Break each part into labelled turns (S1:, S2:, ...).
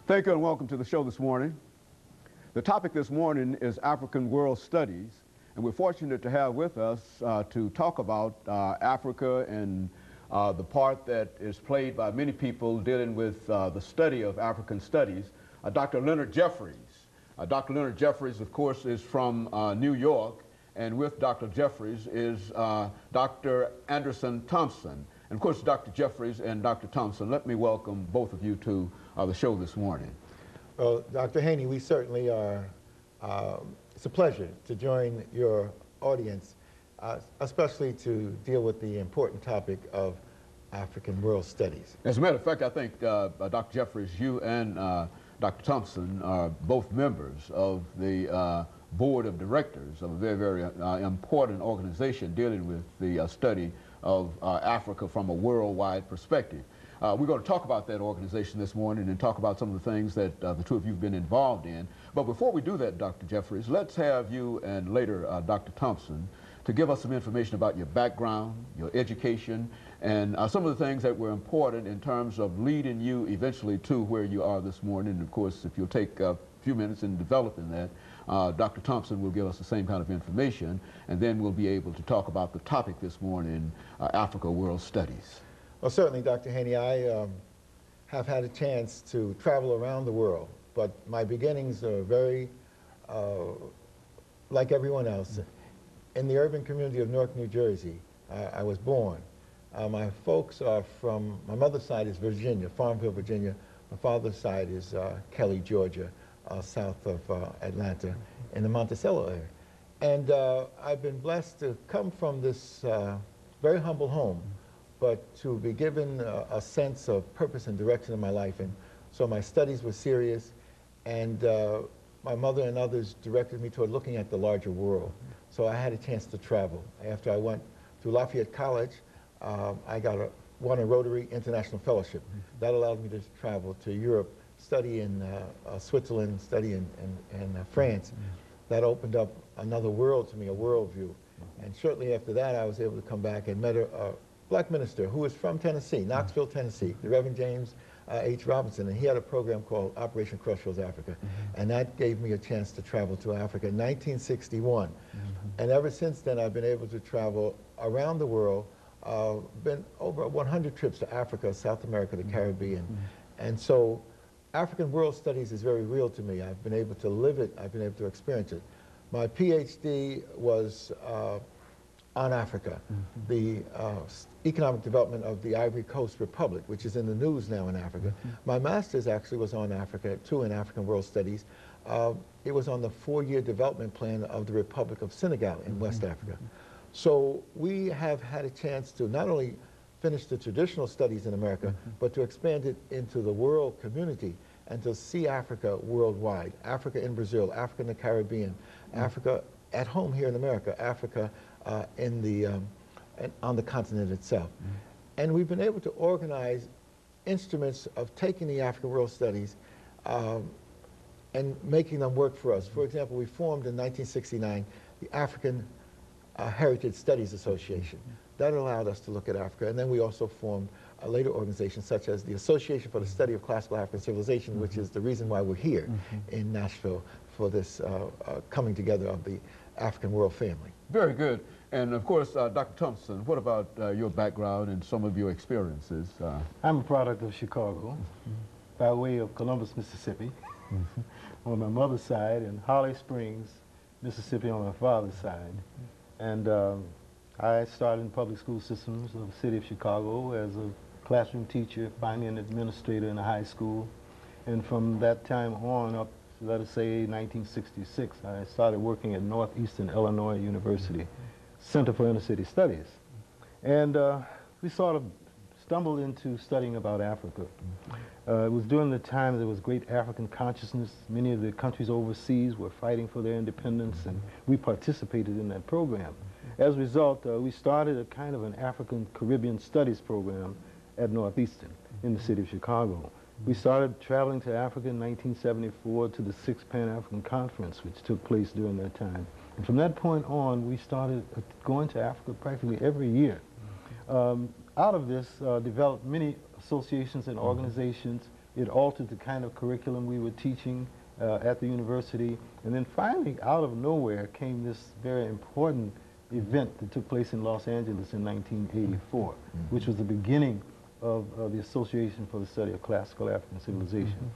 S1: Thank you and welcome to the show this morning. The topic this morning is African World Studies, and we're fortunate to have with us to talk about Africa and the part that is played by many people dealing with the study of African studies, Dr. Leonard Jeffries. Dr. Leonard Jeffries, of course, is from New York, and with Dr. Jeffries is Dr. AThompson. And of course, Dr. Jeffries and Dr. Thompson, let me welcome both of you to the show this morning.
S2: Well, Dr. Haney, we certainly are, it's a pleasure to join your audience, especially to deal with the important topic of African world studies.
S1: As a matter of fact, I think, Dr. Jeffries, you and Dr. Thompson are both members of the board of directors of a very, very important organization dealing with the study of Africa from a worldwide perspective. We're going to talk about that organization this morning and talk about some of the things that the two of you have been involved in. But before we do that, Dr. Jeffries, let's have you and later Dr. Thompson to give us some information about your background, your education, and some of the things that were important in terms of leading you eventually to where you are this morning. And of course, if you'll take a few minutes in developing that, Dr. Thompson will give us the same kind of information, and then we'll be able to talk about the topic this morning, Africa World Studies.
S2: Well, certainly, Dr. Haney, I have had a chance to travel around the world, but my beginnings are very, like everyone else, in the urban community of Newark, New Jersey. I was born. My folks are from, my mother's side is Virginia, Farmville, Virginia. My father's side is Kelly, Georgia, south of Atlanta, in the Monticello area. And I've been blessed to come from this very humble home, but to be given a sense of purpose and direction in my life. And so my studies were serious, and my mother and others directed me toward looking at the larger world. So I had a chance to travel. After I went to Lafayette College, I won a Rotary International Fellowship. That allowed me to travel to Europe, study in Switzerland, study in France. That opened up another world to me, a worldview. And shortly after that, I was able to come back and met a black minister who was from Tennessee, Knoxville, Tennessee, the Reverend James H. Robinson, and he had a program called Operation Crossroads Africa, and that gave me a chance to travel to Africa in 1961. And ever since then, I've been able to travel around the world, been over 100 trips to Africa, South America, the Caribbean, and so African world studies is very real to me. I've been able to live it, I've been able to experience it. My PhD was on Africa, the economic development of the Ivory Coast Republic, which is in the news now in Africa. My master's actually was on Africa, too, in African World Studies. It was on the 4-year development plan of the Republic of Senegal in West Africa. So we have had a chance to not only finish the traditional studies in America, but to expand it into the world community and to see Africa worldwide, Africa in Brazil, Africa in the Caribbean, Africa at home here in America, Africa on the continent itself. And we've been able to organize instruments of taking the African world studies and making them work for us. For example, we formed in 1969 the African Heritage Studies Association. That allowed us to look at Africa. And then we also formed later organizations such as the Association for the Study of Classical African Civilization, which is the reason why we're here in Nashville for this coming together of the African world family.
S1: Very good. And of course, Dr. Thompson, what about your background and some of your experiences?
S3: I'm a product of Chicago by way of Columbus, Mississippi, on my mother's side, and Holly Springs, Mississippi on my father's side. And I started in public school systems of the city of Chicago as a classroom teacher, finally an administrator in a high school. And from that time on up, let us say 1966, I started working at Northeastern Illinois University, Center for Inner City Studies. And we sort of stumbled into studying about Africa. It was during the time there was great African consciousness. Many of the countries overseas were fighting for their independence, and we participated in that program. As a result, we started a kind of an African Caribbean studies program at Northeastern in the city of Chicago. We started traveling to Africa in 1974 to the 6th Pan-African Conference, which took place during that time. And from that point on, we started going to Africa practically every year. Out of this developed many associations and organizations It altered the kind of curriculum we were teaching at the university. And then finally, out of nowhere, came this very important event that took place in Los Angeles in 1984, which was the beginning of the Association for the Study of Classical African Civilization.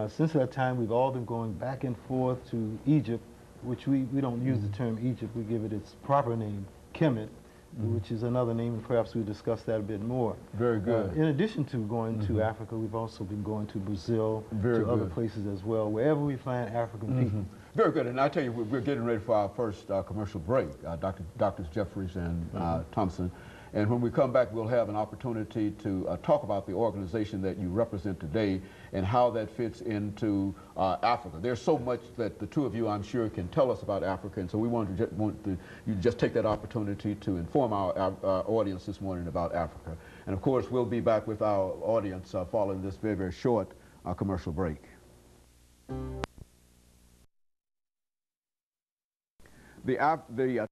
S3: Since that time, we've all been going back and forth to Egypt, which we don't use the term Egypt, we give it its proper name, Kemet, which is another name, and perhaps we'll discuss that a bit more.
S1: Very good.
S3: In addition to going to Africa, we've also been going to Brazil, to other places as well, wherever we find African people.
S1: Very good, and I tell you, we're getting ready for our first commercial break, Drs. Jeffries and Thompson. And when we come back, we'll have an opportunity to talk about the organization that you represent today and how that fits into Africa. There's so much that the two of you, I'm sure, can tell us about Africa, and so we want you to just take that opportunity to inform our audience this morning about Africa. And of course, we'll be back with our audience following this very, very short commercial break. The